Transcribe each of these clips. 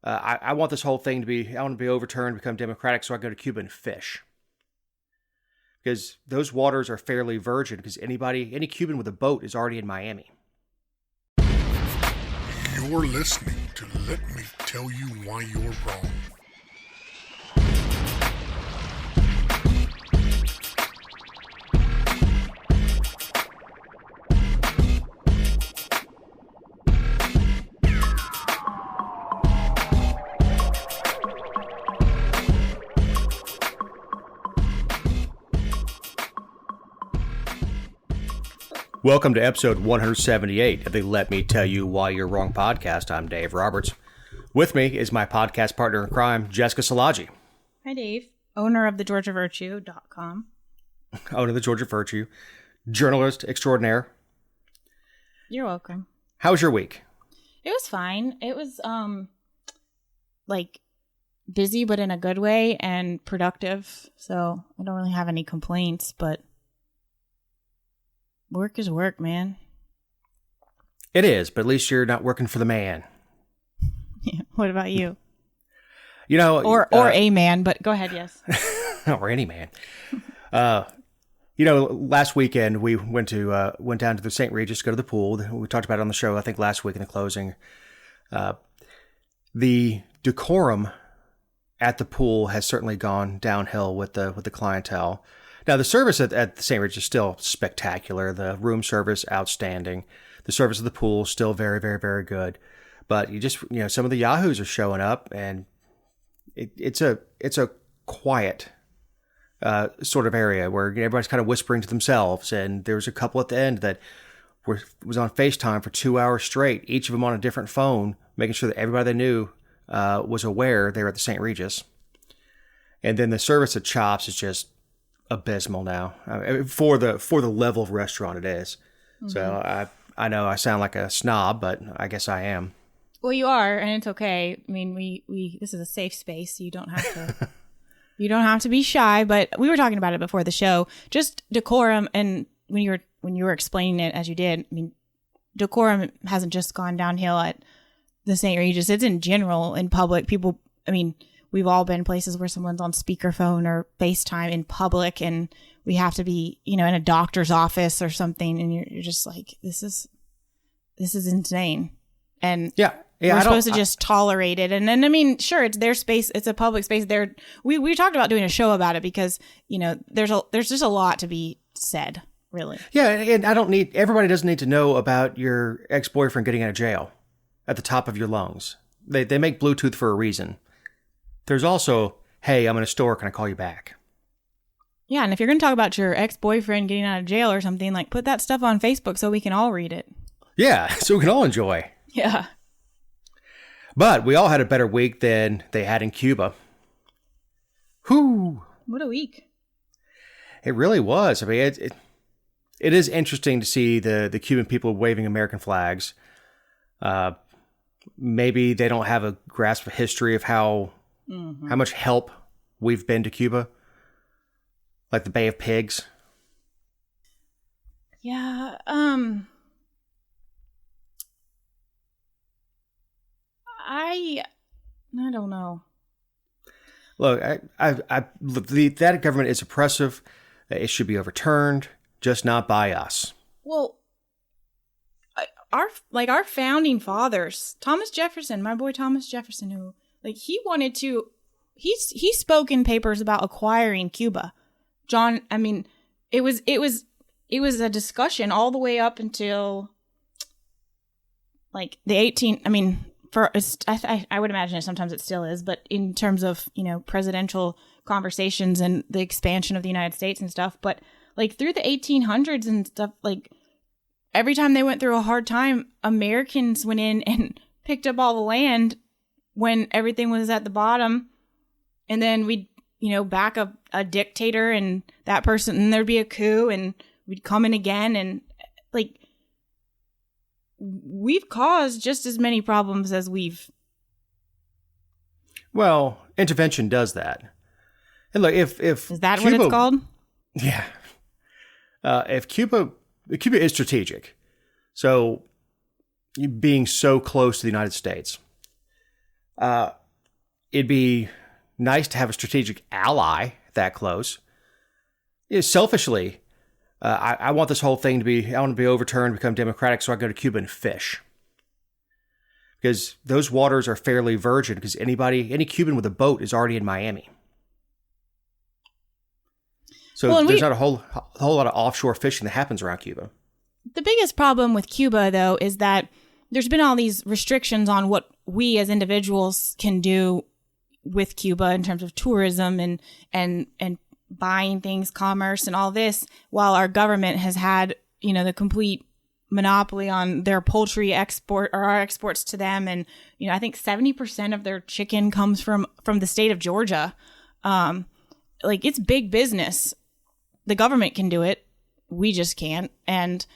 I want this whole thing I want to be overturned, become democratic, so I go to Cuba and fish. Because those waters are fairly virgin, because any Cuban with a boat is already in Miami. You're listening to Let Me Tell You Why You're Wrong. Welcome to episode 178 of the Let Me Tell You Why You're Wrong podcast. I'm Dave Roberts. With me is my podcast partner in crime, Jessica Szilagyi. Hi, Dave. Owner of thegeorgiavirtue.com. Owner of the Georgia Virtue. Journalist extraordinaire. You're welcome. How was your week? It was fine. It was, busy, but in a good way, and productive. So I don't really have any complaints, but work is work, man. It is, but at least you're not working for the man. Yeah. What about you? You know, or a man, but go ahead, yes. Or any man. Last weekend we went down to the St. Regis to go to the pool. We talked about it on the show, I think, last week in the closing. The decorum at the pool has certainly gone downhill with the clientele. Now, the service at the St. Regis is still spectacular. The room service, outstanding. The service of the pool, still very, very, very good. But some of the yahoos are showing up, and it's a quiet sort of area where everybody's kind of whispering to themselves. And there was a couple at the end that was on FaceTime for 2 hours straight, each of them on a different phone, making sure that everybody they knew was aware they were at the St. Regis. And then the service at Chops is just abysmal now, for the level of restaurant it is. Mm-hmm. So I know I sound like a snob, but I guess I am. Well, you are, and it's okay. I mean, we this is a safe space, so you don't have to be shy. But we were talking about it before the show, just decorum. And when you were explaining it as you did, I mean, decorum hasn't just gone downhill at the St. Regis. It's in general in public. People, I mean, we've all been places where someone's on speakerphone or FaceTime in public, and we have to be, in a doctor's office or something, and you're just like, this is insane. And we're supposed to just tolerate it. And then, I mean, sure, it's their space. It's a public space. We talked about doing a show about it because, there's just a lot to be said, really. Yeah, and everybody doesn't need to know about your ex-boyfriend getting out of jail at the top of your lungs. They make Bluetooth for a reason. There's also, hey, I'm in a store, can I call you back? Yeah, and if you're going to talk about your ex-boyfriend getting out of jail or something, put that stuff on Facebook so we can all read it. Yeah, so we can all enjoy. Yeah. But we all had a better week than they had in Cuba. Whew. What a week. It really was. I mean, it is interesting to see the Cuban people waving American flags. Maybe they don't have a grasp of history of how much help we've been to Cuba. Like the Bay of Pigs. Yeah. I don't know. Look, that government is oppressive. It should be overturned, just not by us. Well, our founding fathers, Thomas Jefferson, my boy Thomas Jefferson, who he wanted to, he spoke in papers about acquiring Cuba. John, I mean, it was a discussion all the way up until I would imagine sometimes it still is, but in terms of, presidential conversations and the expansion of the United States and stuff, but through the 1800s and stuff, every time they went through a hard time, Americans went in and picked up all the land when everything was at the bottom. And then we'd, back a dictator and that person, and there'd be a coup and we'd come in again. And we've caused just as many problems as we've. Well, intervention does that. And look, if is that Cuba, what it's called? Yeah. If Cuba is strategic, so being so close to the United States, It'd be nice to have a strategic ally that close. Selfishly, I want this whole thing to be overturned, become democratic, so I go to Cuba and fish. Because those waters are fairly virgin, because any Cuban with a boat is already in Miami. So there's not a whole lot of offshore fishing that happens around Cuba. The biggest problem with Cuba, though, is that there's been all these restrictions on what we as individuals can do with Cuba in terms of tourism and buying things, commerce, and all this, while our government has had, the complete monopoly on their poultry export or our exports to them. And, I think 70% of their chicken comes from the state of Georgia. It's big business. The government can do it. We just can't. And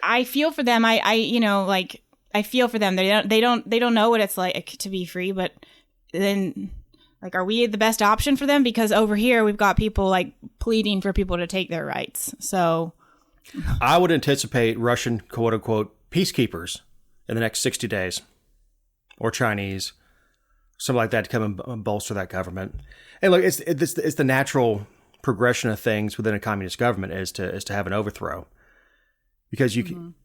I feel for them. I feel for them. They don't know what it's like to be free, but then are we the best option for them? Because over here we've got people pleading for people to take their rights. So I would anticipate Russian quote unquote peacekeepers in the next 60 days, or Chinese, something like that, to come and bolster that government. And look, it's the natural progression of things within a communist government is to have an overthrow, because you can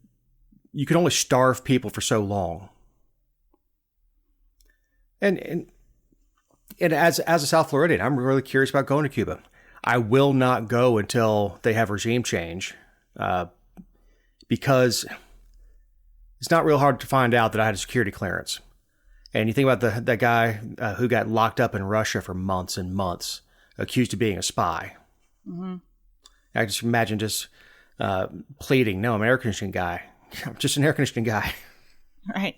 only starve people for so long. And as a South Floridian, I'm really curious about going to Cuba. I will not go until they have regime change, because it's not real hard to find out that I had a security clearance. And you think about that guy who got locked up in Russia for months and months, accused of being a spy. Mm-hmm. I just imagine pleading, no, I'm an air conditioning guy. I'm just an air conditioning guy. Right.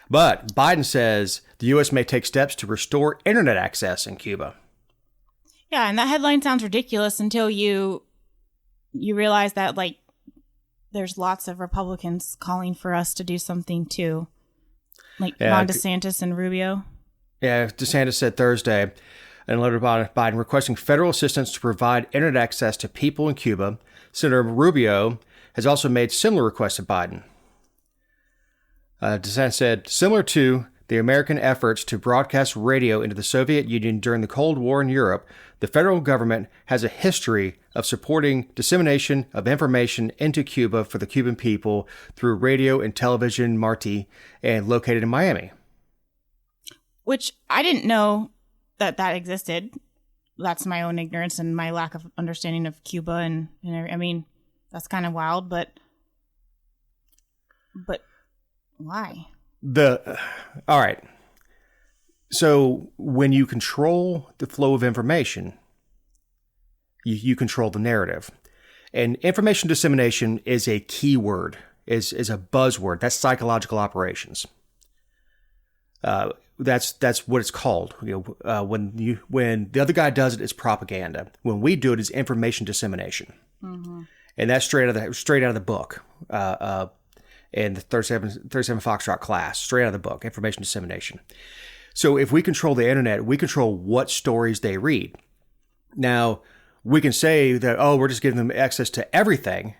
But Biden says the U.S. may take steps to restore internet access in Cuba. Yeah, and that headline sounds ridiculous until you realize that, there's lots of Republicans calling for us to do something too. Ron DeSantis and Rubio. Yeah, DeSantis said Thursday in a letter to Biden requesting federal assistance to provide internet access to people in Cuba. Senator Rubio has also made similar requests to Biden. DeSantis said, similar to the American efforts to broadcast radio into the Soviet Union during the Cold War in Europe, the federal government has a history of supporting dissemination of information into Cuba for the Cuban people through radio and television Marti, and located in Miami. Which I didn't know that existed. That's my own ignorance and my lack of understanding of Cuba. And I mean, that's kind of wild, but why? All right. So when you control the flow of information, you control the narrative. And information dissemination is a key word, is a buzzword. That's psychological operations. That's what it's called. When the other guy does it, it's propaganda. When we do it, it's information dissemination. Mm-hmm. And that's straight out of the book. In the 37 Foxtrot class, straight out of the book, information dissemination. So if we control the internet, we control what stories they read. Now, we can say that, we're just giving them access to everything.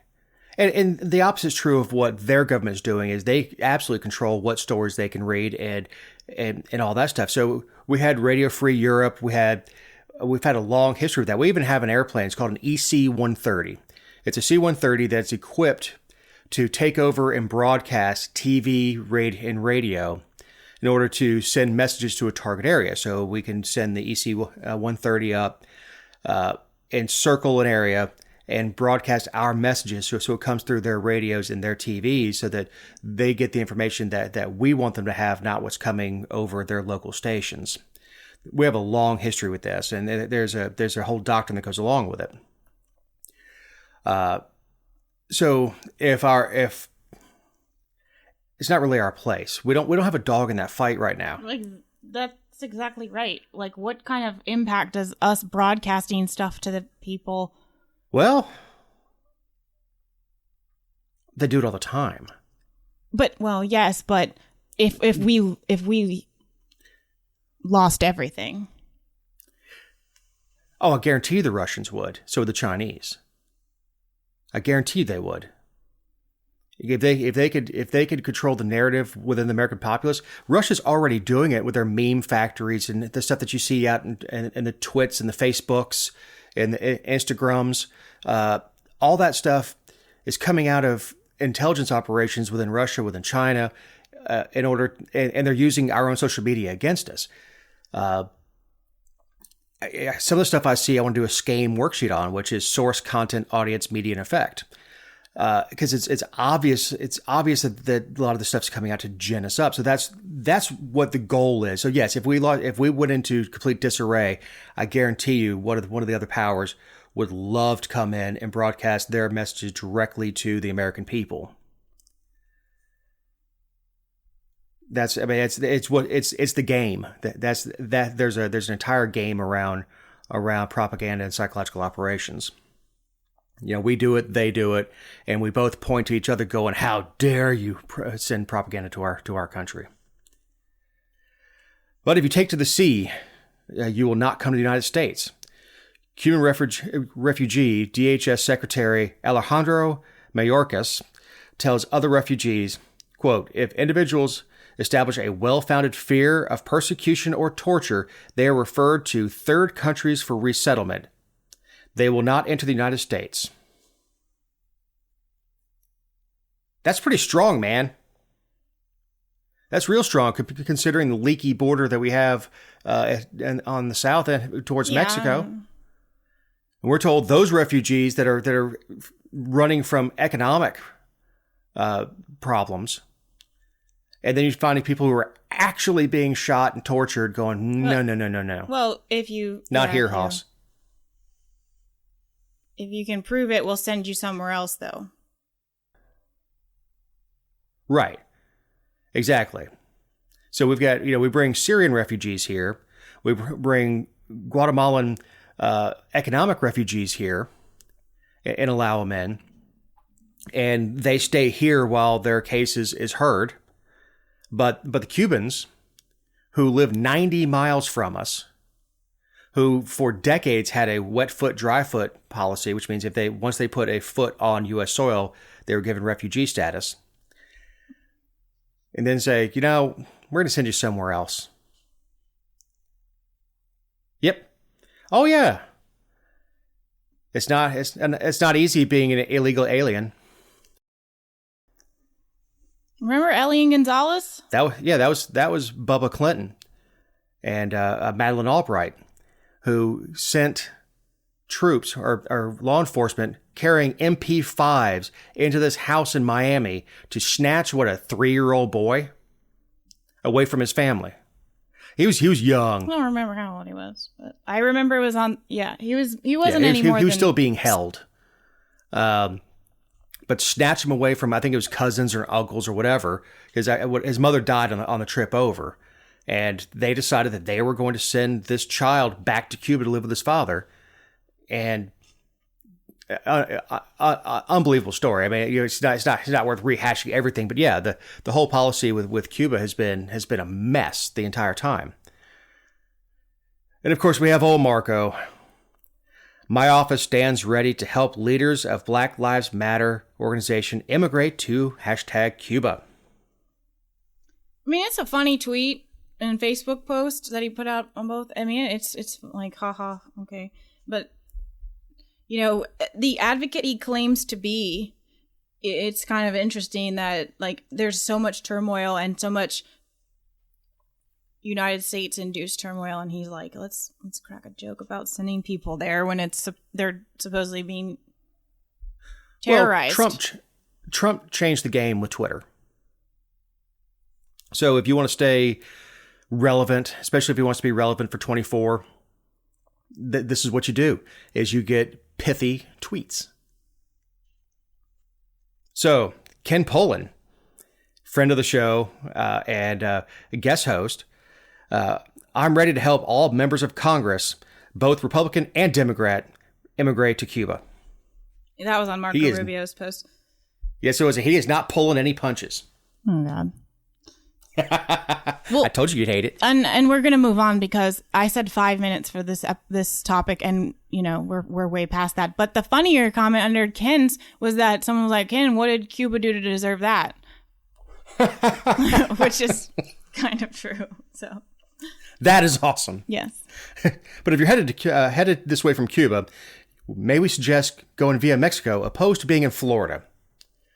And the opposite is true of what their government is doing, is they absolutely control what stories they can read and all that stuff. So we had Radio Free Europe. We've had a long history of that. We even have an airplane. It's called an EC-130. It's a C-130 that's equipped to take over and broadcast TV, and radio in order to send messages to a target area. So we can send the EC-130 up and circle an area and broadcast our messages so it comes through their radios and their TVs so that they get the information that we want them to have, not what's coming over their local stations. We have a long history with this, and there's a whole doctrine that goes along with it. So if it's not really our place, we don't have a dog in that fight right now. That's exactly right. What kind of impact does us broadcasting stuff to the people? Well, they do it all the time. Yes, but if we lost everything. Oh, I guarantee you the Russians would. So would the Chinese. I guarantee they would. If they could control the narrative within the American populace, Russia's already doing it with their meme factories and the stuff that you see out in the Twits and the Facebooks and the Instagrams. All that stuff is coming out of intelligence operations within Russia, within China, and they're using our own social media against us. Some of the stuff I see, I want to do a SCAME worksheet on, which is source, content, audience, media, and effect. Because it's obvious that a lot of the stuff's coming out to gin us up. So that's what the goal is. So yes, if we went into complete disarray, I guarantee you one of the other powers would love to come in and broadcast their messages directly to the American people. It's the game. There's an entire game around propaganda and psychological operations. We do it, they do it, and we both point to each other going, how dare you send propaganda to our country. But if you take to the sea, you will not come to the United States. Cuban refugee DHS Secretary Alejandro Mayorkas tells other refugees, quote, if individuals establish a well-founded fear of persecution or torture, they are referred to third countries for resettlement. They will not enter the United States. That's pretty strong, man. That's real strong, considering the leaky border that we have on the south end towards Mexico. And we're told those refugees that are running from economic problems, and then you're finding people who are actually being shot and tortured, going, no. Well, not here, Hoss. If you can prove it, we'll send you somewhere else, though. Right. Exactly. So we've got, we bring Syrian refugees here. We bring Guatemalan economic refugees here and allow them in. And they stay here while their case is heard. But the Cubans, who live 90 miles from us, who for decades had a wet foot, dry foot policy, which means once they put a foot on U.S. soil, they were given refugee status. And then say, we're going to send you somewhere else. Yep. Oh yeah. It's not easy being an illegal alien. Remember Elian Gonzalez? That was Bubba Clinton and Madeleine Albright, who sent troops or law enforcement carrying MP5s into this house in Miami to snatch a 3-year-old boy away from his family. He was young. I don't remember how old he was, but I remember it was on. Yeah, he wasn't any more. He was still being held, but snatched him away from, I think it was cousins or uncles or whatever, because his mother died on the trip over, and they decided that they were going to send this child back to Cuba to live with his father, and unbelievable story. I mean, it's not worth rehashing everything, but yeah, the whole policy with Cuba has been a mess the entire time. And of course, we have old Marco. My office stands ready to help leaders of Black Lives Matter organization immigrate to #Cuba. I mean, it's a funny tweet and Facebook post that he put out on both. I mean, it's like, haha, okay, but. The advocate he claims to be, it's kind of interesting that, there's so much turmoil and so much United States-induced turmoil, and he's like, let's crack a joke about sending people there when they're supposedly being terrorized. Well, Trump changed the game with Twitter. So if you want to stay relevant, especially if you want to be relevant for 24, this is what you do, is you get pithy tweets. So Ken Polan, friend of the show and a guest host, I'm ready to help all members of Congress, both Republican and Democrat, immigrate to Cuba. That was on Marco Rubio's post. Yes, it was. He is not pulling any punches. Oh, God. Well, I told you you'd hate it. And we're gonna move on because I said 5 minutes for this topic, and we're way past that. But the funnier comment under Ken's was that someone was like, "Ken, what did Cuba do to deserve that?" Which is kind of true. So that is awesome. Yes. But if you're headed this way from Cuba, may we suggest going via Mexico, opposed to being in Florida?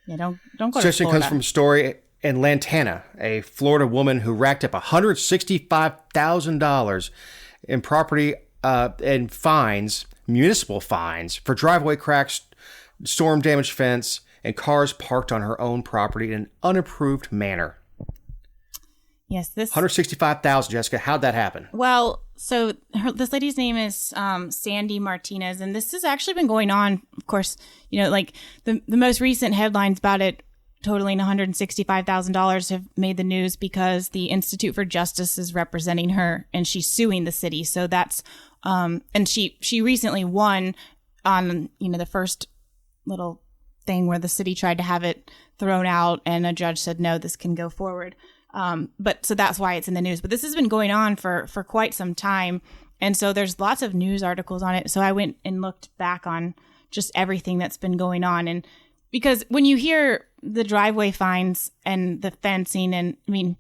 Yeah, don't go to Suggestion Florida. comes from a story in Lantana, a Florida woman who racked up $165,000 in property and fines, municipal fines, for driveway cracks, storm damaged fence, and cars parked on her own property in an unapproved manner. Yes, this $165,000, Jessica. How'd that happen? Well, so this lady's name is Sandy Martinez, and this has actually been going on. Of course, like the most recent headlines about it totaling $165,000 have made the news because the Institute for Justice is representing her, and she's suing the city. So that's and she recently won on the first little thing where the city tried to have it thrown out, and a judge said no, this can go forward. But so that's why it's in the news. But this has been going on for quite some time. And so there's lots of news articles on it. So I went and looked back on just everything that's been going on. And because when you hear the driveway fines and the fencing, and I mean,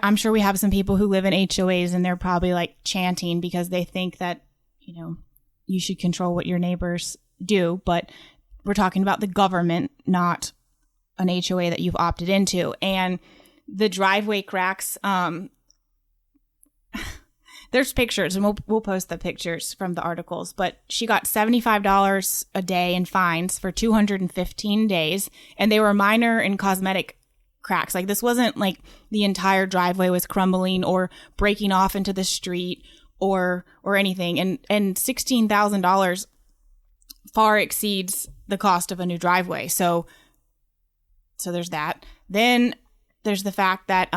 I'm sure we have some people who live in HOAs and they're probably like chanting because they think that, you should control what your neighbors do. But we're talking about the government, not an HOA that you've opted into. And the driveway cracks, there's pictures, and we'll post the pictures from the articles, but she got $75 a day in fines for 215 days, and they were minor and cosmetic cracks. Like, this wasn't like the entire driveway was crumbling or breaking off into the street or anything. And $16,000 far exceeds the cost of a new driveway. So there's that. Then there's the fact that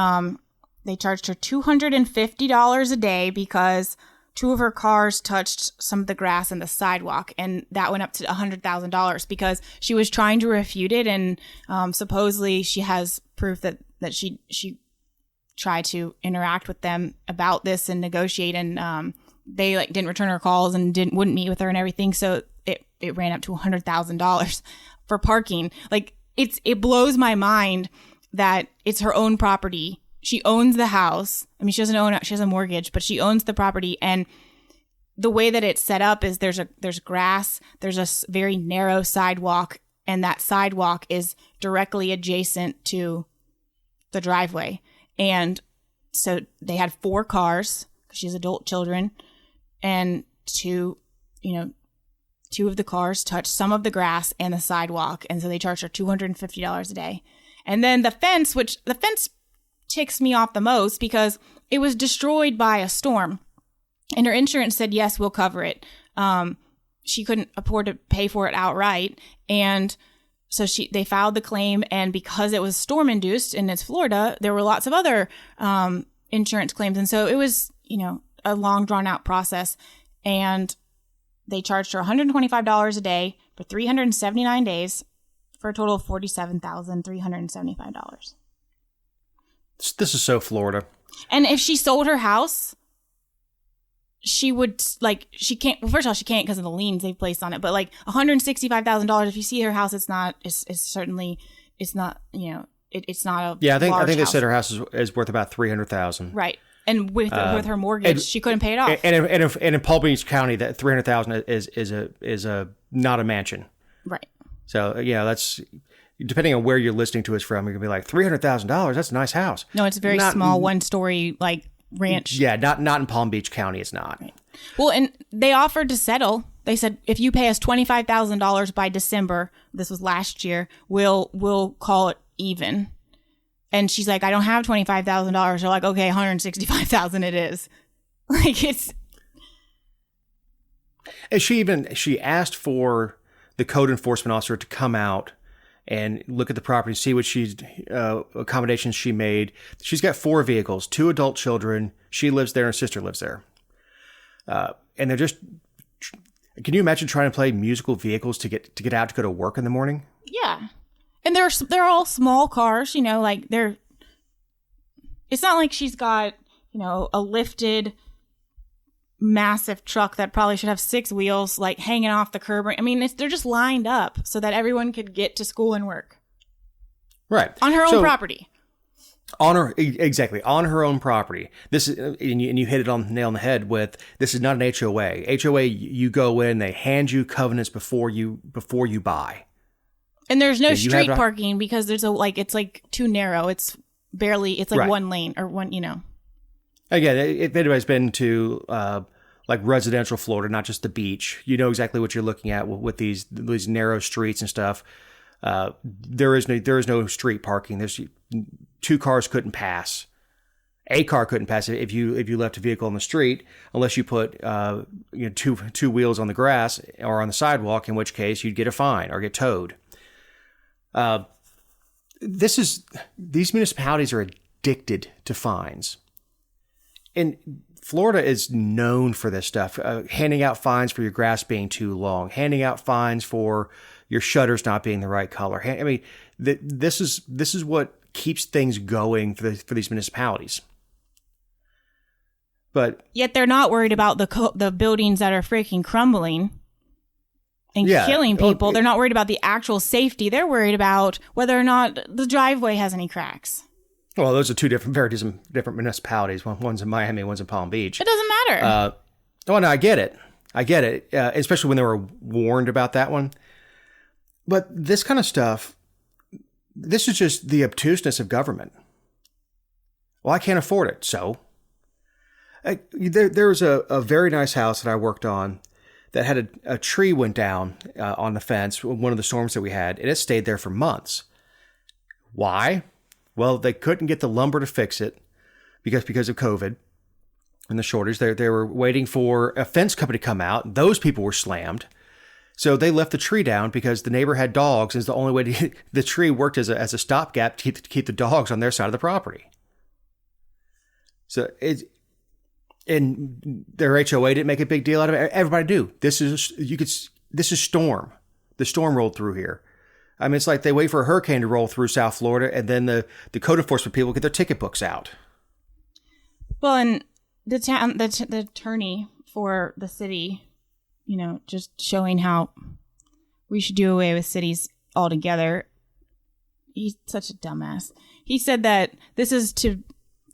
they charged her $250 a day because two of her cars touched some of the grass and the sidewalk, and that went up to $100,000 because she was trying to refute it, and supposedly she has proof that she tried to interact with them about this and negotiate, and they didn't return her calls and wouldn't meet with her and everything, so it ran up to $100,000 for parking. Like, it blows my mind that it's her own property. She owns the house. I mean, she doesn't own it. She has a mortgage, but she owns the property. And the way that it's set up is there's grass, there's a very narrow sidewalk, and that sidewalk is directly adjacent to the driveway. And so they had 4 cars, because she has adult children, and two of the cars touched some of the grass and the sidewalk. And so they charged her $250 a day. And then the fence ticks me off the most because it was destroyed by a storm, and her insurance said, yes, we'll cover it. She couldn't afford to pay for it outright. And so they filed the claim. And because it was storm induced and it's Florida, there were lots of other insurance claims. And so it was, a long drawn out process. And they charged her $125 a day for 379 days for a total of $47,375. This is so Florida. And if she sold her house, she would, she can't, well, first of all, she can't because of the liens they've placed on it, but $165,000, if you see her house, it's not a Yeah, I think large they house. said her house is worth about $300,000. Right. And with her mortgage, she couldn't pay it off. And in Palm Beach County, that $300,000 is not a mansion. Right. So that's, depending on where you're listening to us from, you're gonna be like, $300,000. That's a nice house. No, it's a very small, 1-story ranch. Yeah, not in Palm Beach County. It's not. Right. Well, and they offered to settle. They said, if you pay us $25,000 by December, this was last year, we'll call it even. And she's like, I don't have $25,000. They're like, okay, $165,000 it is. It's. And she asked for the code enforcement officer to come out and look at the property, see what accommodations she made. She's got 4 vehicles, 2 adult children. She lives there and her sister lives there. And they're just, can you imagine trying to play musical vehicles to get out to go to work in the morning? Yeah. And they're all small cars, they're It's not like she's got, a lifted massive truck that probably should have 6 wheels, like hanging off the curb. I mean, they're just lined up so that everyone could get to school and work. Right. On her own property. Exactly, on her own property. This is, and you hit it on the nail on the head with, this is not an HOA. HOA, you go in, they hand you covenants before you buy. And there's no street parking because there's it's like too narrow. It's barely, it's like right. one lane or one, Again, if anybody's been to like residential Florida, not just the beach, you know exactly what you're looking at with these narrow streets and stuff. There is no street parking. There's 2 cars couldn't pass. A car couldn't pass if you left a vehicle on the street unless you put two wheels on the grass or on the sidewalk, in which case you'd get a fine or get towed. These municipalities are addicted to fines. And Florida is known for this stuff, handing out fines for your grass being too long, handing out fines for your shutters not being the right color. I mean, this is what keeps things going for these municipalities. But yet they're not worried about the buildings that are freaking crumbling and killing people. They're not worried about the actual safety. They're worried about whether or not the driveway has any cracks. Well, those are two very different municipalities. One's in Miami, one's in Palm Beach. It doesn't matter. No, I get it. Especially when they were warned about that one. But this kind of stuff, this is just the obtuseness of government. Well, I can't afford it, so. There was a very nice house that I worked on that had a tree went down on the fence, one of the storms that we had, and it stayed there for months. Why? Well, they couldn't get the lumber to fix it because of COVID and the shortage. They were waiting for a fence company to come out. Those people were slammed. So they left the tree down because the neighbor had dogs. And it's the only way the tree worked as a stopgap to keep the dogs on their side of the property. So and their HOA didn't make a big deal out of it. Everybody do. This is storm. The storm rolled through here. I mean, it's like they wait for a hurricane to roll through South Florida, and then the code enforcement people get their ticket books out. Well, and the attorney for the city, just showing how we should do away with cities altogether. He's such a dumbass. He said that this is to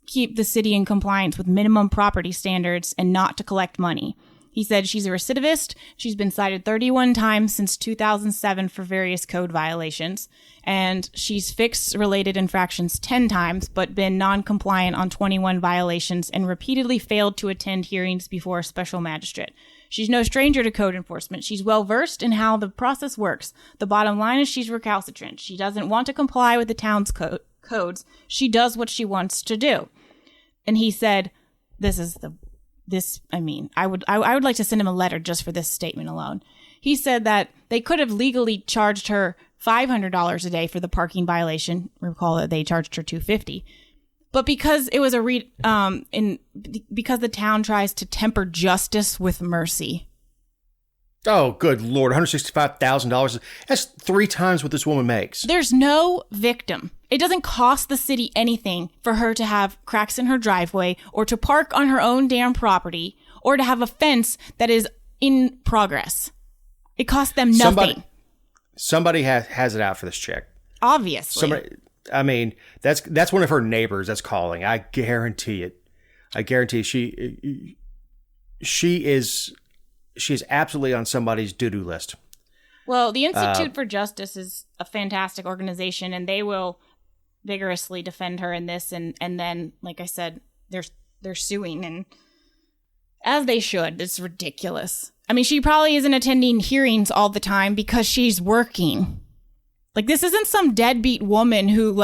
keep the city in compliance with minimum property standards and not to collect money. He said she's a recidivist. She's been cited 31 times since 2007 for various code violations. And she's fixed related infractions 10 times, but been non-compliant on 21 violations and repeatedly failed to attend hearings before a special magistrate. She's no stranger to code enforcement. She's well versed in how the process works. The bottom line is she's recalcitrant. She doesn't want to comply with the town's codes. She does what she wants to do. And he said, I would like to send him a letter just for this statement alone. He said that they could have legally charged her $500 a day for the parking violation. Recall that they charged her $250. But because it was because the town tries to temper justice with mercy. Oh, good Lord. $165,000. That's 3 times what this woman makes. There's no victim. It doesn't cost the city anything for her to have cracks in her driveway or to park on her own damn property or to have a fence that is in progress. It costs them nothing. Somebody has it out for this chick. Obviously. That's one of her neighbors that's calling. I guarantee it. I guarantee she is absolutely on somebody's doo-doo list. Well, the Institute for Justice is a fantastic organization, and they will vigorously defend her in this. And then, like I said, they're suing, and as they should. It's ridiculous. I mean, she probably isn't attending hearings all the time because she's working. Like, this isn't some deadbeat woman who,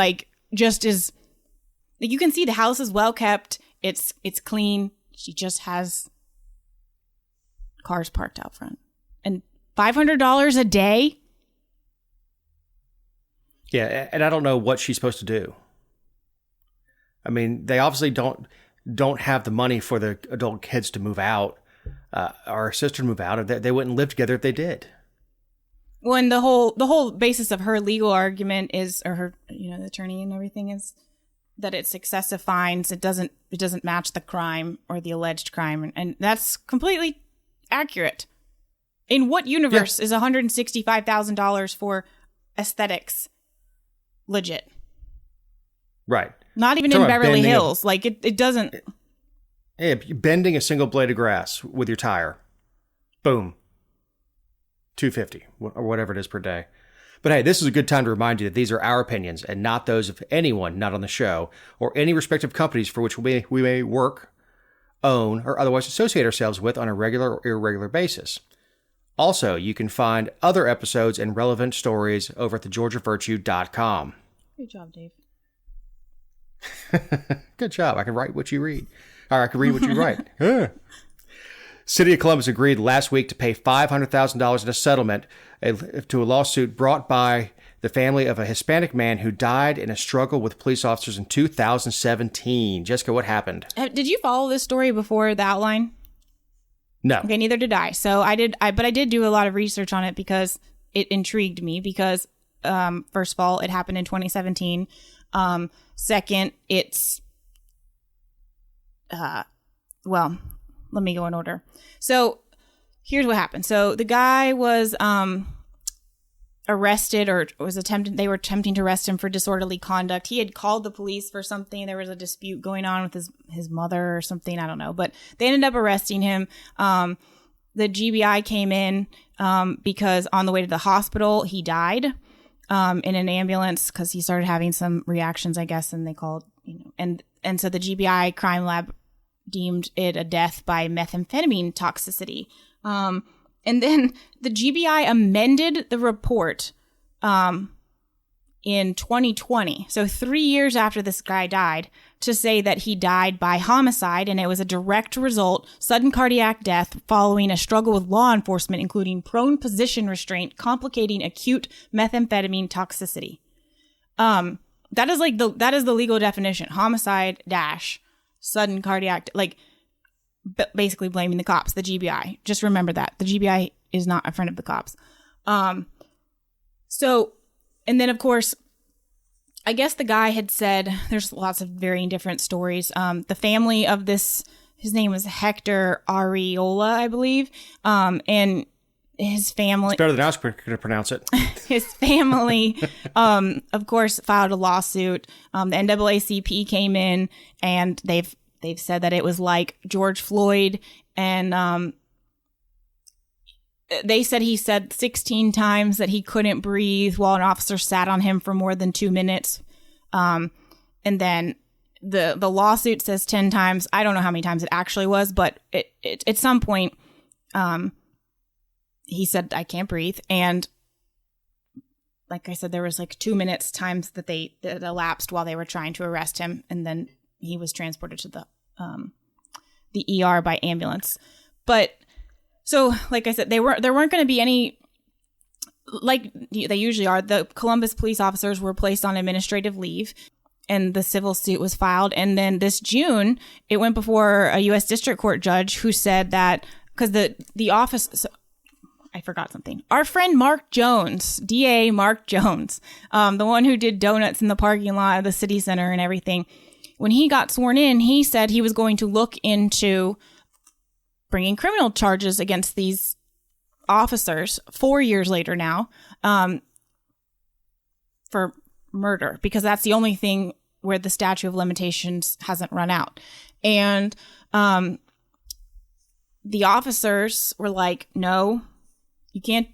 just is... you can see the house is well kept. It's clean. She just has cars parked out front. And $500 a day? Yeah, and I don't know what she's supposed to do. I mean, they obviously don't have the money for the adult kids to move out, or her sister to move out. They wouldn't live together if they did. Well, and the whole basis of her legal argument is, or her, the attorney and everything is, that it's excessive fines. It doesn't match the crime or the alleged crime, and that's completely accurate. In what universe is $165,000 for aesthetics legit? Right. Not even in Beverly Hills. Like it doesn't. Yeah, bending a single blade of grass with your tire. Boom. $250 or whatever it is per day. But hey, this is a good time to remind you that these are our opinions and not those of anyone not on the show or any respective companies for which we may work, own, or otherwise associate ourselves with on a regular or irregular basis. Also, you can find other episodes and relevant stories over at thegeorgiavirtue.com. Good job, Dave. Good job. I can write what you read. Or I can read what you write. City of Columbus agreed last week to pay $500,000 in a settlement to a lawsuit brought by the family of a Hispanic man who died in a struggle with police officers in 2017. Jessica, what happened? Did you follow this story before the outline? No. Okay, neither did I. So but I did do a lot of research on it because it intrigued me because, first of all, it happened in 2017. Second, it's, well, let me go in order. So here's what happened. So the guy was, arrested or they were attempting to arrest him for disorderly conduct. He had called the police for something. There was a dispute going on with his mother or something. I don't know, but they ended up arresting him. The GBI came in, because on the way to the hospital, he died, in an ambulance because he started having some reactions, I guess. And they called, and so the GBI crime lab deemed it a death by methamphetamine toxicity. And then the GBI amended the report in 2020, so 3 years after this guy died, to say that he died by homicide, and it was a direct result, sudden cardiac death following a struggle with law enforcement, including prone position restraint, complicating acute methamphetamine toxicity. That is the legal definition: homicide dash sudden cardiac, basically blaming the cops, the GBI. Just remember that. The GBI is not a friend of the cops. So, and then of course, I guess the guy had said, there's lots of varying different stories. The family of his name was Hector Arreola, I believe. And his family. It's better than I was going to pronounce it. His family, of course, filed a lawsuit. The NAACP came in and they've said that it was like George Floyd, and they said he said 16 times that he couldn't breathe while an officer sat on him for more than 2 minutes. And then the lawsuit says 10 times. I don't know how many times it actually was, but it at some point, he said, I can't breathe. And like I said, there was 2 minutes times that elapsed while they were trying to arrest him. And then he was transported to the ER by ambulance. But so, like I said, there weren't going to be any, like they usually are. The Columbus police officers were placed on administrative leave, and the civil suit was filed. And then this June, it went before a U.S. District Court judge who said that because the office. So, I forgot something. Our friend Mark Jones, DA Mark Jones, the one who did donuts in the parking lot of the city center and everything. When he got sworn in, he said he was going to look into bringing criminal charges against these officers 4 years later now, for murder, because that's the only thing where the statute of limitations hasn't run out. And the officers were like, no, you can't,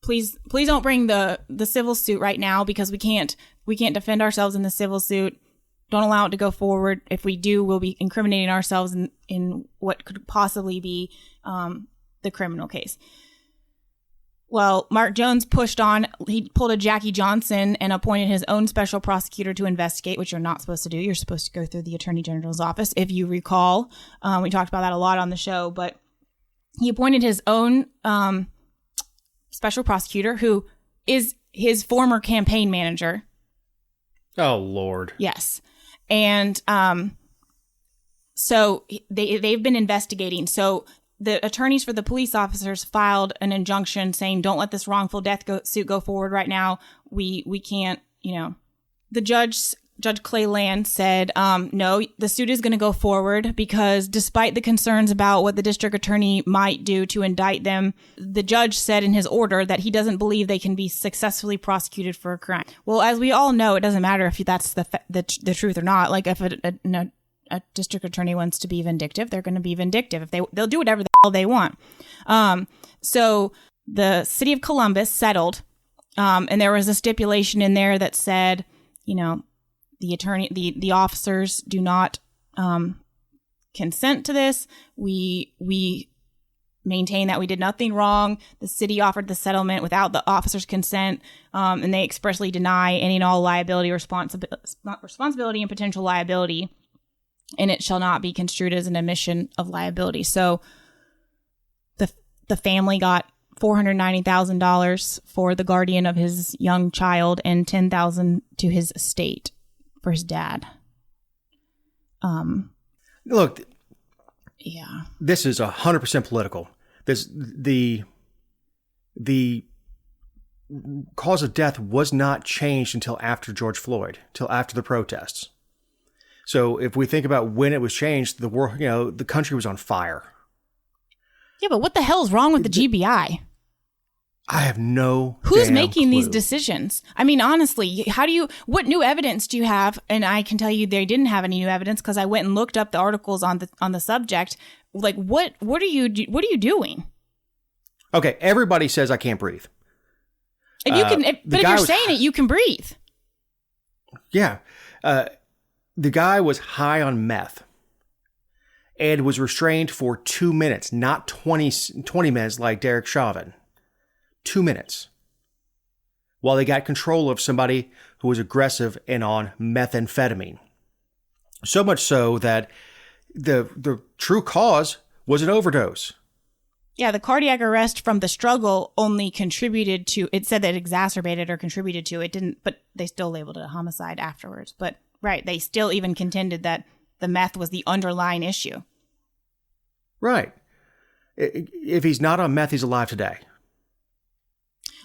please don't bring the civil suit right now, because we can't defend ourselves in the civil suit. Don't allow it to go forward. If we do, we'll be incriminating ourselves in what could possibly be the criminal case. Well, Mark Jones pushed on. He pulled a Jackie Johnson and appointed his own special prosecutor to investigate, which you're not supposed to do. You're supposed to go through the Attorney General's office. If you recall, we talked about that a lot on the show, but he appointed his own special prosecutor, who is his former campaign manager. Oh, Lord. Yes. And so they've been investigating. So the attorneys for the police officers filed an injunction saying, don't let this wrongful death suit go forward right now. We can't, the judge Judge Clay Land said, no, the suit is going to go forward because despite the concerns about what the district attorney might do to indict them, the judge said in his order that he doesn't believe they can be successfully prosecuted for a crime. Well, as we all know, it doesn't matter if that's the truth or not. Like if a district attorney wants to be vindictive, they're going to be vindictive. If they'll do whatever the hell they want. So the city of Columbus settled, and there was a stipulation in there that said, the officers do not consent to this. We maintain that we did nothing wrong. The city offered the settlement without the officers' consent, and they expressly deny any and all liability, responsibility, and potential liability, and it shall not be construed as an admission of liability. So the family got $490,000 for the guardian of his young child and $10,000 to his estate for his dad. Look, yeah, this is 100% political. The cause of death was not changed until after George Floyd, till after the protests. So if we think about when it was changed, the world, the country was on fire. Yeah, but what the hell is wrong with the GBI? I have no Who's making clue. these decisions? I mean, honestly, what new evidence do you have? And I can tell you they didn't have any new evidence because I went and looked up the articles on the subject. Like, what are you doing? Okay, everybody says I can't breathe. If you can, but if you're saying it, you can breathe. Yeah. The guy was high on meth and was restrained for 2 minutes, not 20 minutes like Derek Chauvin. 2 minutes. While they got control of somebody who was aggressive and on methamphetamine. So much so that the true cause was an overdose. Yeah, the cardiac arrest from the struggle only contributed to, it said that it exacerbated or contributed to, it didn't, but they still labeled it a homicide afterwards. But right, they still even contended that the meth was the underlying issue. Right. If he's not on meth, he's alive today.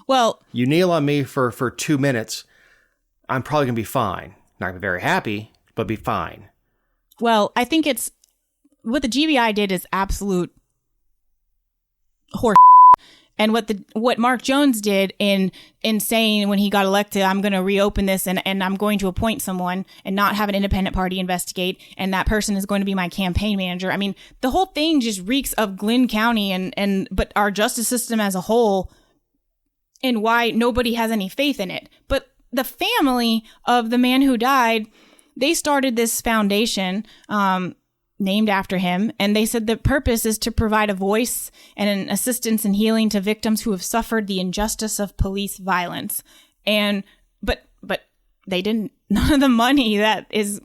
Well, you kneel on me for 2 minutes, I'm probably going to be fine. Not going to be very happy, but be fine. Well, I think it's what the GBI did is absolute horse. And what Mark Jones did in saying when he got elected, I'm going to reopen this and I'm going to appoint someone and not have an independent party investigate, and that person is going to be my campaign manager. I mean, the whole thing just reeks of Glynn County but our justice system as a whole, and why nobody has any faith in it. But the family of the man who died, they started this foundation named after him, and they said the purpose is to provide a voice and an assistance and healing to victims who have suffered the injustice of police violence. And but they didn't. None of the money that is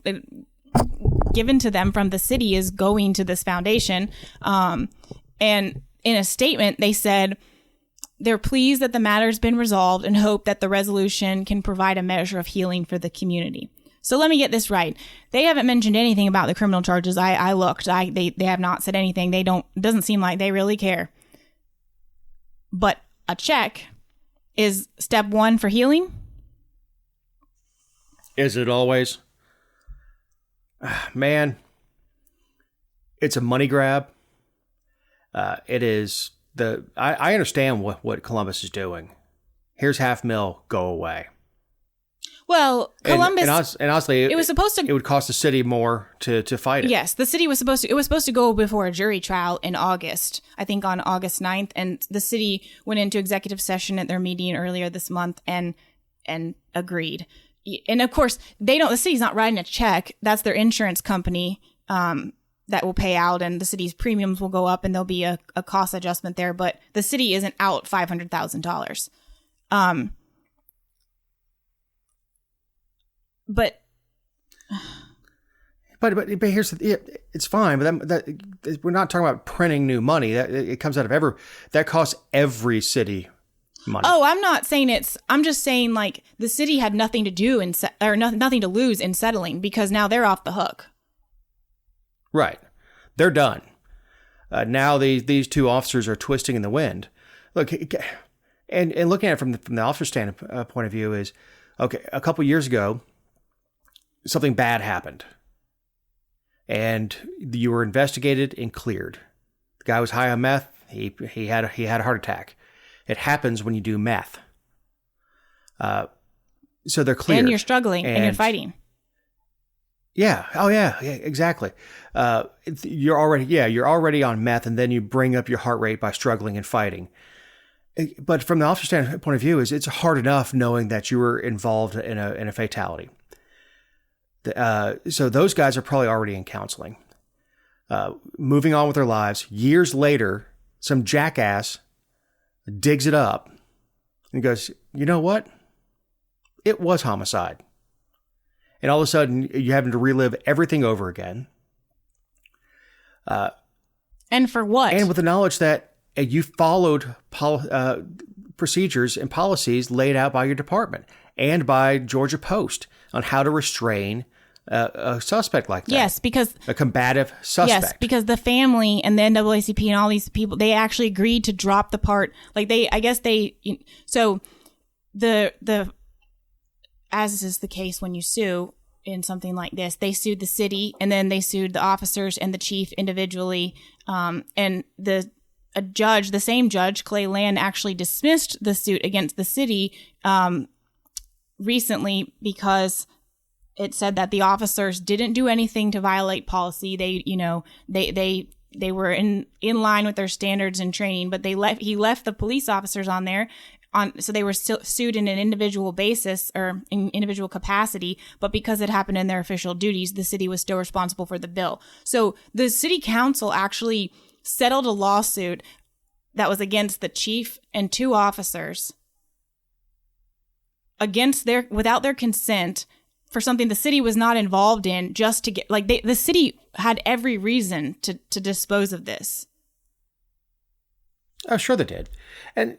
given to them from the city is going to this foundation. And in a statement, they said they're pleased that the matter has been resolved and hope that the resolution can provide a measure of healing for the community. So let me get this right. They haven't mentioned anything about the criminal charges. I looked. They have not said anything. It doesn't seem like they really care. But a check is step one for healing. Is it always? Man, it's a money grab. It is I understand what Columbus is doing. Here's $500,000, go away. Well, Columbus, and honestly, it was supposed to. It would cost the city more to fight it. Yes, the city was supposed to. It was supposed to go before a jury trial in August. I think on August 9th, and the city went into executive session at their meeting earlier this month and agreed. And of course, the city's not writing a check. That's their insurance company that will pay out, and the city's premiums will go up, and there'll be a cost adjustment there. But the city isn't out $500,000. But here's it's fine. But that we're not talking about printing new money. That it comes out of that costs every city money. Oh, I'm not saying I'm just saying like the city had nothing to do nothing to lose in settling because now they're off the hook. Right, they're done. Now these two officers are twisting in the wind. Look, and looking at it from the officer standpoint of view is okay. A couple years ago, something bad happened and you were investigated and cleared. The guy was high on meth. He had a heart attack. It happens when you do meth. So they're cleared. And you're struggling and you're fighting. Yeah. Oh, yeah. Yeah. Exactly. You're already on meth, and then you bring up your heart rate by struggling and fighting. But from the officer's standpoint of view, it's hard enough knowing that you were involved in a fatality. So those guys are probably already in counseling, moving on with their lives. Years later, some jackass digs it up and goes, "You know what? It was homicide." And all of a sudden, you're having to relive everything over again. And for what? And with the knowledge that you followed procedures and policies laid out by your department and by Georgia Post on how to restrain a suspect like that. Yes, because a combative suspect. Yes, because the family and the NAACP and all these people, they actually agreed to drop the part. Like so the as is the case when you sue in something like this, they sued the city and then they sued the officers and the chief individually. And the same judge, Clay Land, actually dismissed the suit against the city recently because it said that the officers didn't do anything to violate policy. They were in line with their standards and training, but he left the police officers on there. So they were still sued in an individual basis or in individual capacity, but because it happened in their official duties, the city was still responsible for the bill. So the city council actually settled a lawsuit that was against the chief and 2 officers without their consent for something the city was not involved in, just to get, the city had every reason to dispose of this. Oh, sure they did. And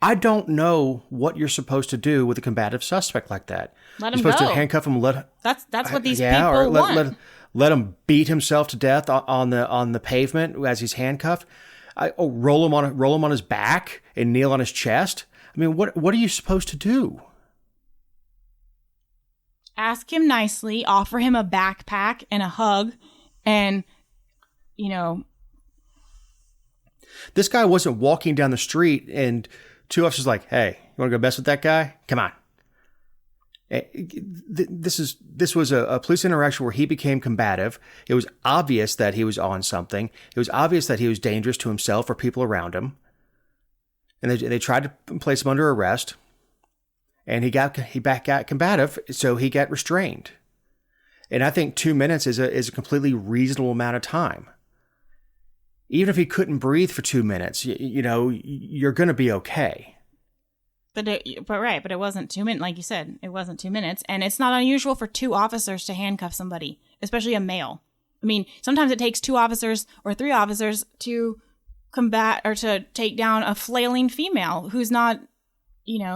I don't know what you're supposed to do with a combative suspect like that. Let him You're supposed go. to handcuff him. That's what these people want. Let him beat himself to death on the pavement as he's handcuffed. Roll him on his back and kneel on his chest. I mean, what are you supposed to do? Ask him nicely, offer him a backpack and a hug, and This guy wasn't walking down the street and 2 officers like, "Hey, you want to go mess with that guy? Come on." This was a police interaction where he became combative. It was obvious that he was on something. It was obvious that he was dangerous to himself or people around him. And they tried to place him under arrest. And he got combative, so he got restrained. And I think 2 minutes is a completely reasonable amount of time. Even if he couldn't breathe for 2 minutes, you're going to be okay. But it wasn't 2 minutes, like you said. It wasn't 2 minutes, and it's not unusual for 2 officers to handcuff somebody, especially a male. I mean, sometimes it takes 2 officers or 3 officers to combat or to take down a flailing female who's not,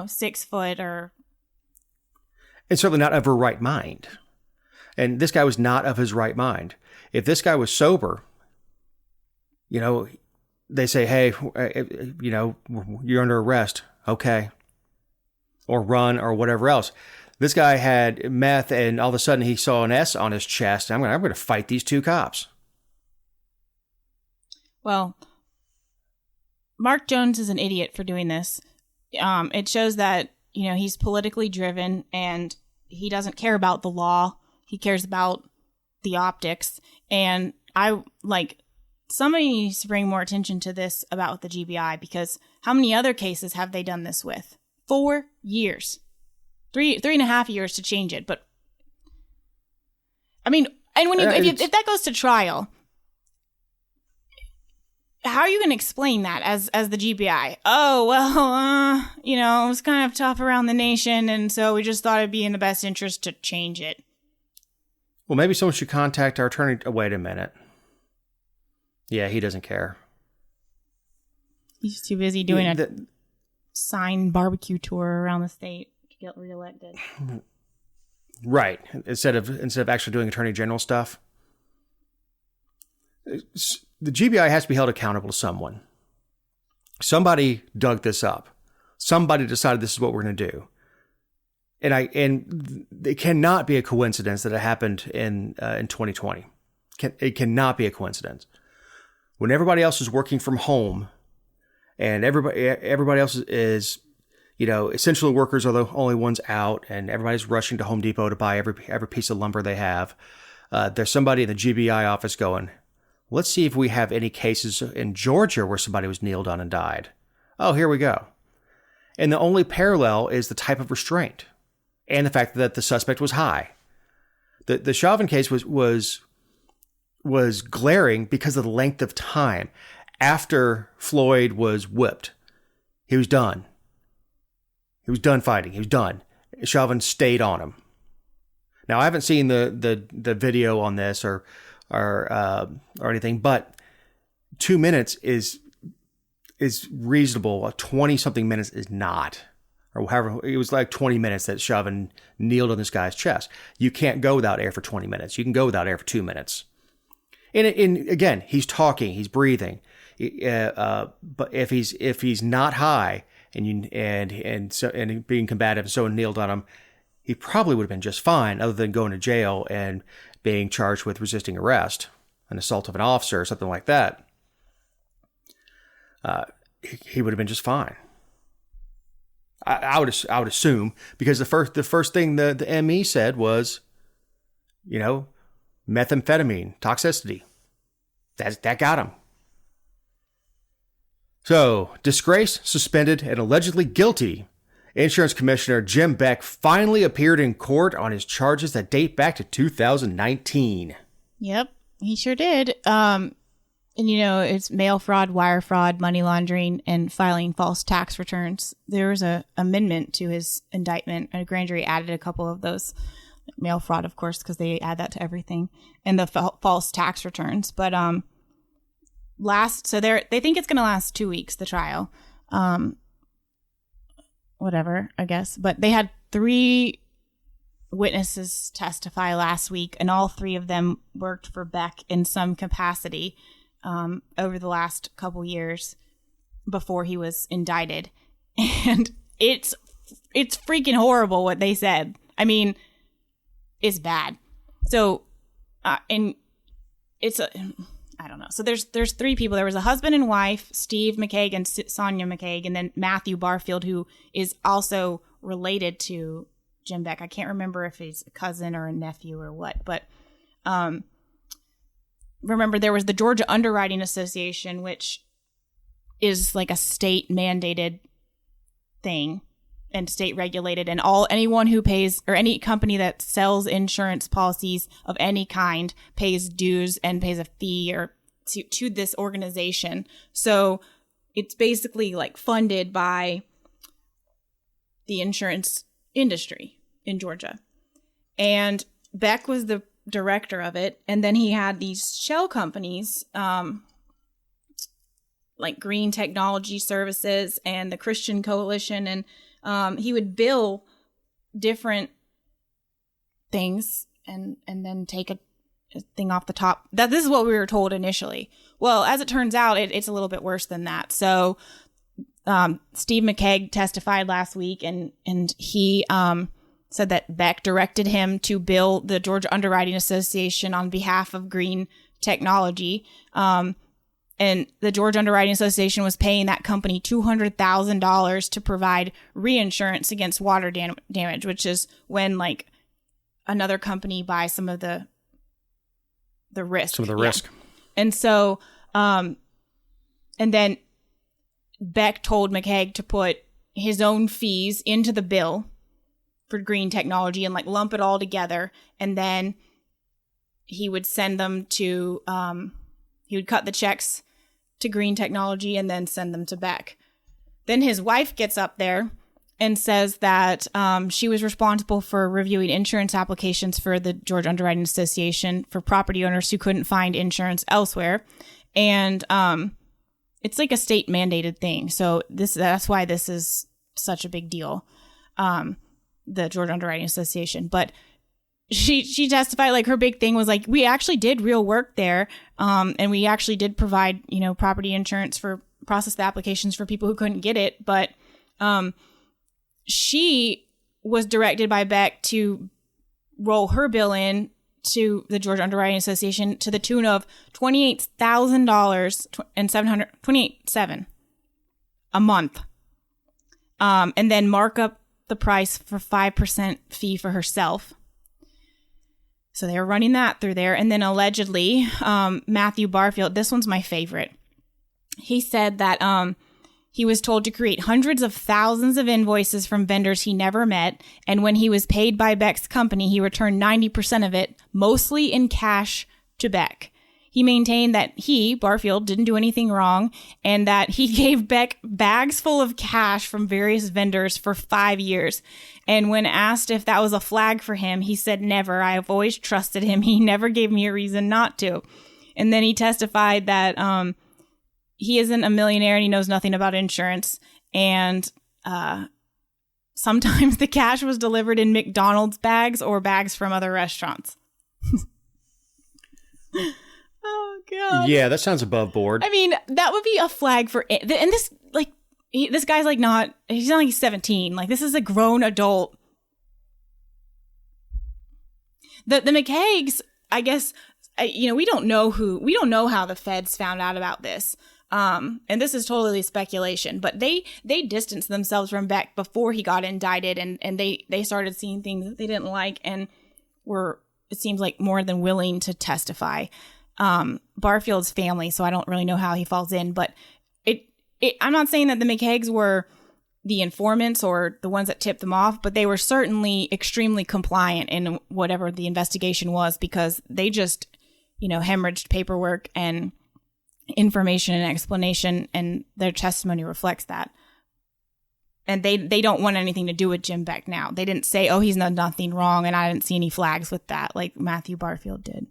6 foot or. And certainly not of her right mind. And this guy was not of his right mind. If this guy was sober, they say, "Hey, you're under arrest." Okay. Or run or whatever else. This guy had meth and all of a sudden he saw an S on his chest. I'm going to fight these 2 cops. Well, Mark Jones is an idiot for doing this. It shows that, he's politically driven and he doesn't care about the law. He cares about the optics. And somebody needs to bring more attention to this about the GBI, because how many other cases have they done this with? 4 years. 3.5 years to change it. But I mean, and when if that goes to trial, how are you going to explain that as the GBI? Oh, well, it was kind of tough around the nation, and so we just thought it'd be in the best interest to change it. Well, maybe someone should contact our attorney. Wait a minute. Yeah, he doesn't care. He's too busy doing a sign barbecue tour around the state to get reelected. Right. Instead of actually doing attorney general stuff. The GBI has to be held accountable to someone. Somebody dug this up. Somebody decided this is what we're going to do. And it cannot be a coincidence that it happened in 2020. It cannot be a coincidence. When everybody else is working from home, and everybody else is, essential workers are the only ones out, and everybody's rushing to Home Depot to buy every piece of lumber they have. There's somebody in the GBI office going, let's see if we have any cases in Georgia where somebody was kneeled on and died. Oh, here we go. And the only parallel is the type of restraint and the fact that the suspect was high. The Chauvin case was glaring because of the length of time. After Floyd was whipped, he was done. He was done fighting. He was done. Chauvin stayed on him. Now, I haven't seen the video on this or anything, but 2 minutes is reasonable. 20-something minutes is not. Or however, it was like 20 minutes that Chauvin kneeled on this guy's chest. You can't go without air for 20 minutes. You can go without air for 2 minutes. And again, he's talking, he's breathing. But if he's not high and being combative and someone kneeled on him, he probably would have been just fine, other than going to jail and being charged with resisting arrest, an assault of an officer, or something like that. He would have been just fine. I would assume, because the first thing the ME said was, methamphetamine toxicity. That got him. So, disgraced, suspended, and allegedly guilty, Insurance Commissioner Jim Beck finally appeared in court on his charges that date back to 2019. Yep, he sure did. And it's mail fraud, wire fraud, money laundering, and filing false tax returns. There was an amendment to his indictment. A grand jury added a couple of those. Mail fraud, of course, because they add that to everything, and the false tax returns. But they think it's going to last 2 weeks, the trial. Whatever, I guess. But they had 3 witnesses testify last week, and all 3 of them worked for Beck in some capacity over the last couple years before he was indicted. And it's freaking horrible what they said. I mean, it's bad. So, and it's I don't know. So there's 3 people. There was a husband and wife, Steve McCaig and Sonia McCaig, and then Matthew Barfield, who is also related to Jim Beck. I can't remember if he's a cousin or a nephew or what, but remember there was the Georgia Underwriting Association, which is like a state mandated thing and state regulated, and anyone who pays, or any company that sells insurance policies of any kind, pays dues and pays a fee or to this organization. So it's basically like funded by the insurance industry in Georgia. And Beck was the director of it, and then he had these shell companies like Green Technology Services and the Christian Coalition, and he would bill different things and then take a thing off the top. This is what we were told initially. Well, as it turns out, it's a little bit worse than that. So Steve McCaig testified last week, and he said that Beck directed him to bill the Georgia Underwriting Association on behalf of Green Technology. And the Georgia Underwriting Association was paying that company $200,000 to provide reinsurance against water damage, which is when like another company buys some of the risk. Some of the risk. And so, and then Beck told McCaig to put his own fees into the bill for Green Technology and like lump it all together. And then he would send them to, he would cut the checks to Green Technology and then send them to Beck. Then his wife gets up there and says that she was responsible for reviewing insurance applications for the Georgia Underwriting Association for property owners who couldn't find insurance elsewhere. And it's like a state mandated thing. So that's why this is such a big deal, the Georgia Underwriting Association. But she testified, like, her big thing was like, we actually did real work there. And we actually did provide, property insurance process the applications for people who couldn't get it. But she was directed by Beck to roll her bill in to the Georgia Underwriting Association to the tune of $28,000 and $28,700 a month. And then mark up the price for 5% fee for herself. So they were running that through there. And then allegedly, Matthew Barfield, this one's my favorite. He said that he was told to create hundreds of thousands of invoices from vendors he never met. And when he was paid by Beck's company, he returned 90% of it, mostly in cash, to Beck. He maintained that he, Barfield, didn't do anything wrong and that he gave Beck bags full of cash from various vendors for 5 years. And when asked if that was a flag for him, he said, "Never. I have always trusted him. He never gave me a reason not to." And then he testified that he isn't a millionaire and he knows nothing about insurance. And sometimes the cash was delivered in McDonald's bags or bags from other restaurants. Oh, God. Yeah, that sounds above board. I mean, that would be a flag for it. And this, like, this guy's like he's not like he's 17. Like, this is a grown adult. The McCags, I guess, we don't know how the feds found out about this. And this is totally speculation, but they distanced themselves from Beck before he got indicted, and they started seeing things that they didn't like and were, it seems like, more than willing to testify. Barfield's family, so I don't really know how he falls in, but I'm not saying that the McCags were the informants or the ones that tipped them off, but they were certainly extremely compliant in whatever the investigation was, because they just, hemorrhaged paperwork and information and explanation, and their testimony reflects that. And they don't want anything to do with Jim Beck now. They didn't say, "Oh, he's done nothing wrong," and I didn't see any flags with that, like Matthew Barfield did.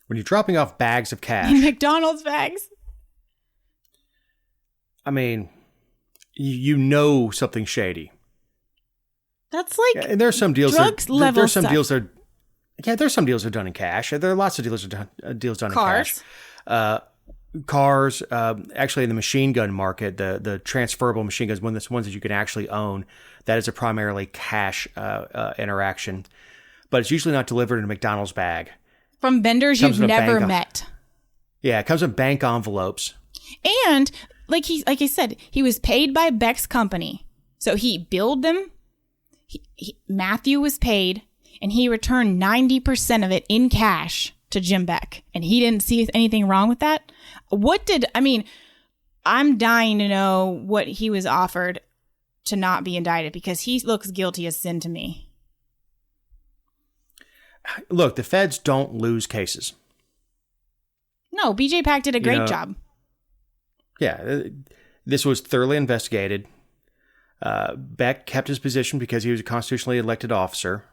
When you're dropping off bags of cash, McDonald's bags. I mean, you know something shady. That's like, and there's some deals. Drugs level. There's some deals that, there's some deals that are done in cash. There are lots of deals done in cash. Cars, actually in the machine gun market, the transferable machine guns, ones that you can actually own, that is a primarily cash interaction, but it's usually not delivered in a McDonald's bag. From vendors you've never met. Yeah, it comes in bank envelopes. And like I said, he was paid by Beck's company, so he billed them. Matthew was paid, and he returned 90% of it in cash to Jim Beck, and he didn't see anything wrong with that. I'm dying to know what he was offered to not be indicted, because he looks guilty as sin to me. Look, the feds don't lose cases. No, BJ Pack did a great job. Yeah, this was thoroughly investigated. Beck kept his position because he was a constitutionally elected officer,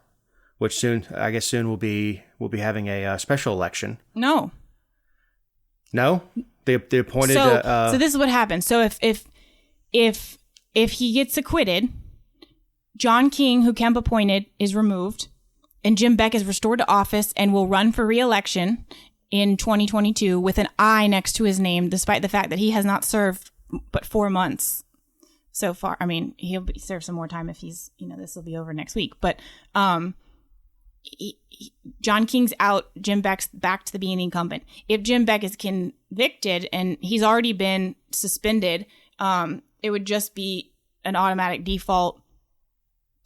which soon we'll be having a special election. No, they appointed. So this is what happened. So if he gets acquitted, John King, who Kemp appointed, is removed, and Jim Beck is restored to office and will run for re-election in 2022 with an I next to his name, despite the fact that he has not served but 4 months so far. I mean, he'll serve some more time if he's, this will be over next week. But John King's out, Jim Beck's back to being the incumbent. If Jim Beck is convicted and he's already been suspended, it would just be an automatic default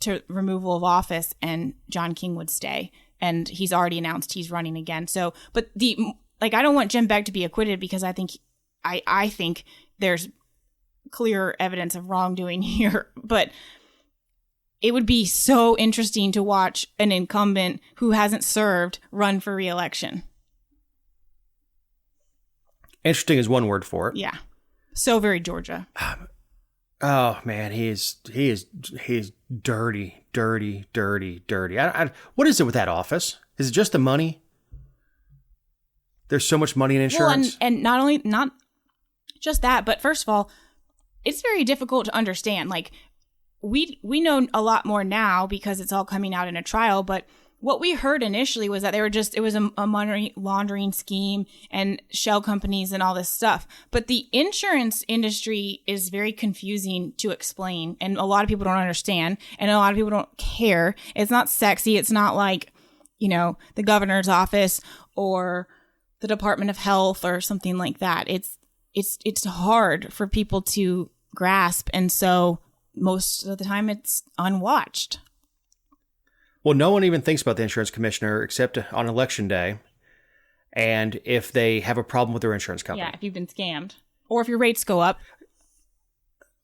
to removal of office, and John King would stay. And he's already announced he's running again. So, but I don't want Jim Beck to be acquitted, because I think there's clear evidence of wrongdoing here. But it would be so interesting to watch an incumbent who hasn't served run for re-election. Interesting is one word for it. Yeah. So very Georgia. Oh man, he is dirty. What is it with that office? Is it just the money? There's so much money in insurance. Well, and not just that, but first of all, it's very difficult to understand. Like, we know a lot more now because it's all coming out in a trial, but what we heard initially was that it was a money laundering scheme and shell companies and all this stuff. But the insurance industry is very confusing to explain, and a lot of people don't understand, and a lot of people don't care. It's not sexy. It's not like, the governor's office or the Department of Health or something like that. It's hard for people to grasp, and so most of the time it's unwatched. Well, no one even thinks about the insurance commissioner except on election day, and if they have a problem with their insurance company. Yeah, if you've been scammed, or if your rates go up.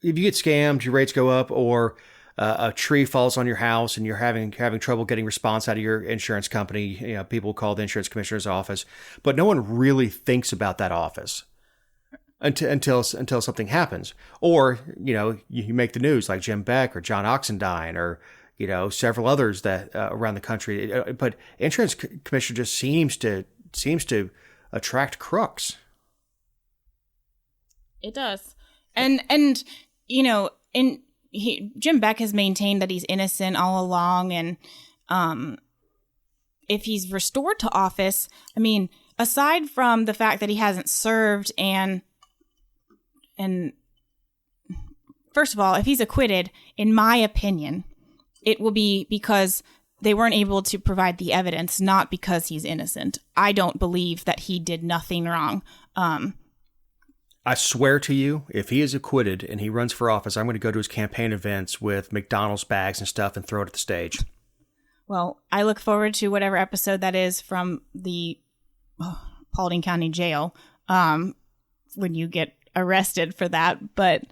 If you get scammed, your rates go up, or a tree falls on your house and you're having trouble getting response out of your insurance company. People call the insurance commissioner's office, but no one really thinks about that office until something happens, or you make the news like Jim Beck or John Oxendine or several others that around the country. But insurance commissioner just seems to attract crooks. It does, and Jim Beck has maintained that he's innocent all along, and if he's restored to office, I mean, aside from the fact that he hasn't served, and first of all, if he's acquitted, in my opinion, it will be because they weren't able to provide the evidence, not because he's innocent. I don't believe that he did nothing wrong. I swear to you, if he is acquitted and he runs for office, I'm going to go to his campaign events with McDonald's bags and stuff and throw it at the stage. Well, I look forward to whatever episode that is from the Paulding County Jail when you get arrested for that. But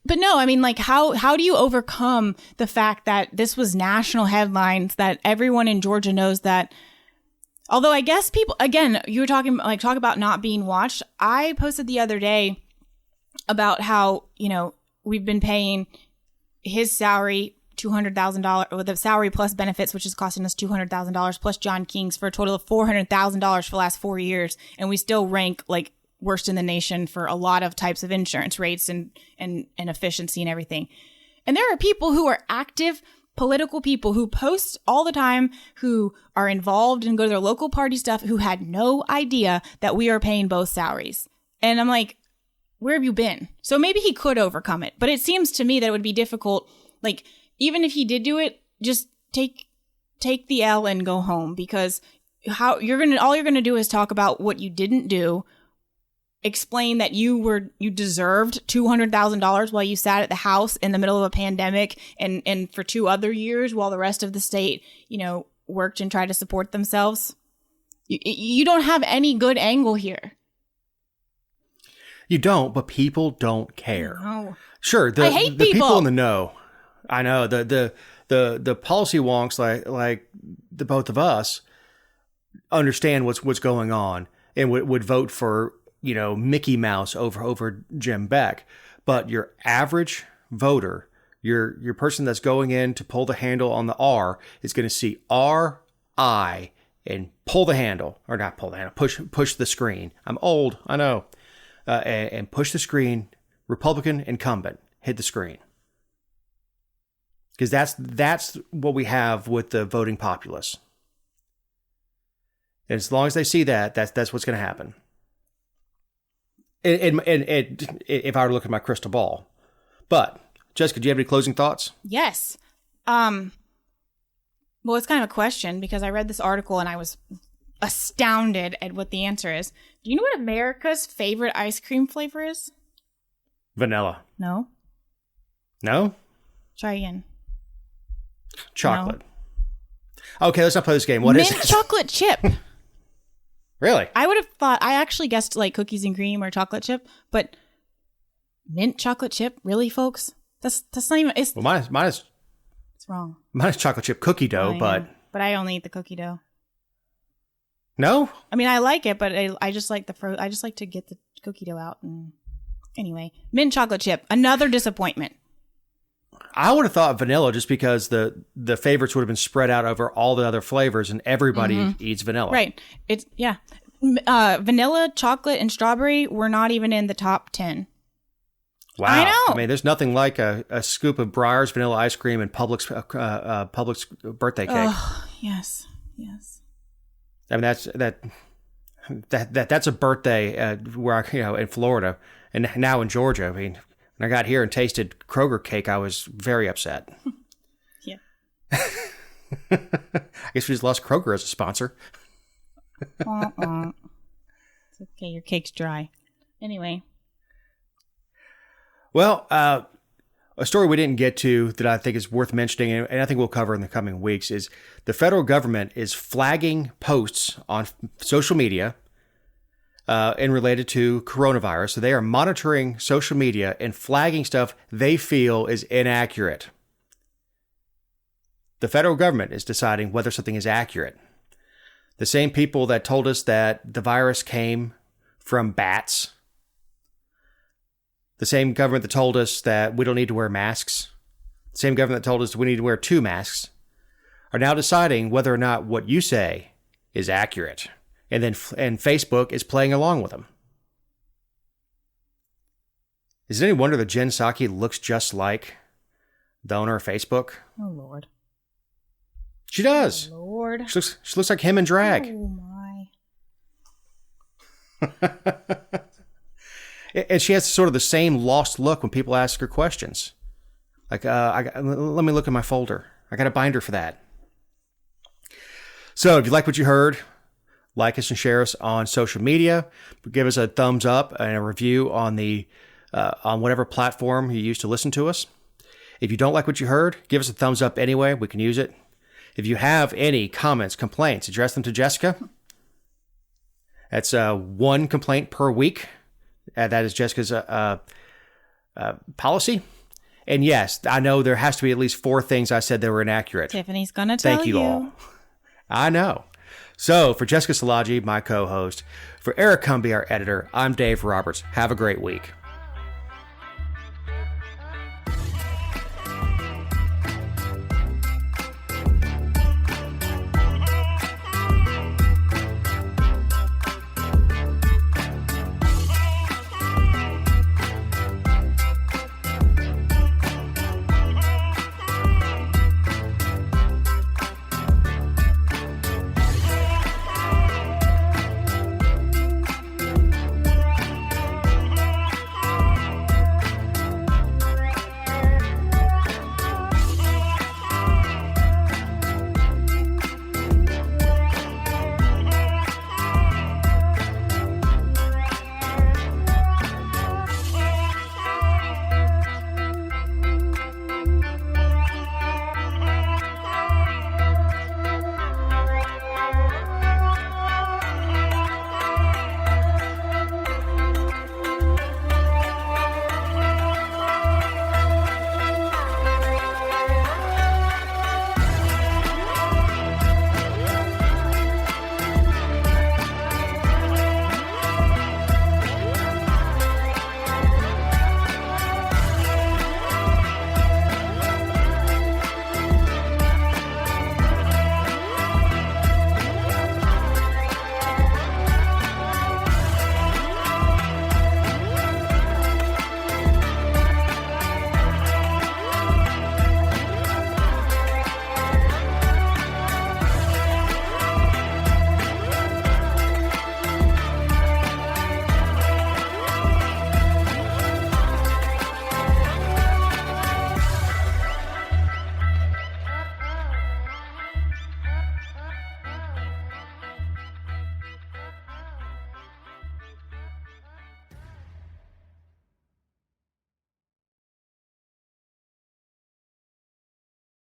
no, I mean, like, how do you overcome the fact that this was national headlines, that everyone in Georgia knows that? Although I guess people, again, you were talk about not being watched. I posted the other day about how, we've been paying his salary $200,000, or the salary plus benefits, which is costing us $200,000, plus John King's, for a total of $400,000 for the last 4 years. And we still rank like worst in the nation for a lot of types of insurance rates and efficiency and everything. And there are people who are active political people who post all the time, who are involved and go to their local party stuff, who had no idea that we are paying both salaries. And I'm like, where have you been? So maybe he could overcome it, but it seems to me that it would be difficult. Like, even if he did do it, just take the L and go home, because all you're gonna do is talk about what you didn't do, explain that you deserved $200,000 while you sat at the house in the middle of a pandemic, and for 2 other years while the rest of the state, worked and tried to support themselves. You don't have any good angle here. You don't, but people don't care. No. Sure, I hate the people in the know. I know the policy wonks like the both of us understand what's going on and would vote for Mickey Mouse over Jim Beck. But your average voter, your person that's going in to pull the handle on the R, is going to see RI and pull the handle, or not pull the handle, push the screen. I'm old, I know, and push the screen. Republican incumbent, hit the screen, because that's what we have with the voting populace. And as long as they see that's what's going to happen. And if I were to look at my crystal ball. But, Jessica, do you have any closing thoughts? Yes. Well, it's kind of a question, because I read this article and I was astounded at what the answer is. Do you know what America's favorite ice cream flavor is? Vanilla. No. No? Try again. Chocolate. No. Okay, let's not play this game. What is it? Mint chocolate chip. Really? I would have thought, I actually guessed like cookies and cream or chocolate chip, but mint chocolate chip? Really, folks? That's not even, it's... Well, mine is... It's wrong. Mine is chocolate chip cookie dough, but I only eat the cookie dough. No? I mean, I like it, but I just like I just like to get the cookie dough out. And anyway, mint chocolate chip, another disappointment. I would have thought vanilla, just because the favorites would have been spread out over all the other flavors, and everybody eats vanilla. Right. It's, yeah. Vanilla, chocolate, and strawberry were not even in the top 10. Wow. I know. I mean, there's nothing like a scoop of Breyer's vanilla ice cream and Publix birthday cake. Yes. I mean, that's a birthday where in Florida and now in Georgia. I mean, when I got here and tasted Kroger cake, I was very upset. Yeah. I guess we just lost Kroger as a sponsor. It's okay. Your cake's dry. Anyway. Well, a story we didn't get to that I think is worth mentioning, and I think we'll cover in the coming weeks, is the federal government is flagging posts on social media and related to coronavirus. So they are monitoring social media and flagging stuff they feel is inaccurate. The federal government is deciding whether something is accurate. The same people that told us that the virus came from bats, the same government that told us that we don't need to wear masks, the same government that told us we need to wear 2 masks, are now deciding whether or not what you say is accurate. And Facebook is playing along with them. Is it any wonder that Jen Psaki looks just like the owner of Facebook? Oh, Lord. She does. Oh, Lord. She looks like him in drag. Oh, my. And she has sort of the same lost look when people ask her questions. Like, let me look in my folder. I got a binder for that. So if you like what you heard, like us and share us on social media. Give us a thumbs up and a review on on whatever platform you use to listen to us. If you don't like what you heard, give us a thumbs up anyway. We can use it. If you have any comments, complaints, address them to Jessica. That's 1 complaint per week. That is Jessica's policy. And yes, I know there has to be at least 4 things I said that were inaccurate. Tiffany's going to tell you. Thank you all. I know. So for Jessica Szilagyi, my co-host, for Eric Cumby, our editor, I'm Dave Roberts. Have a great week.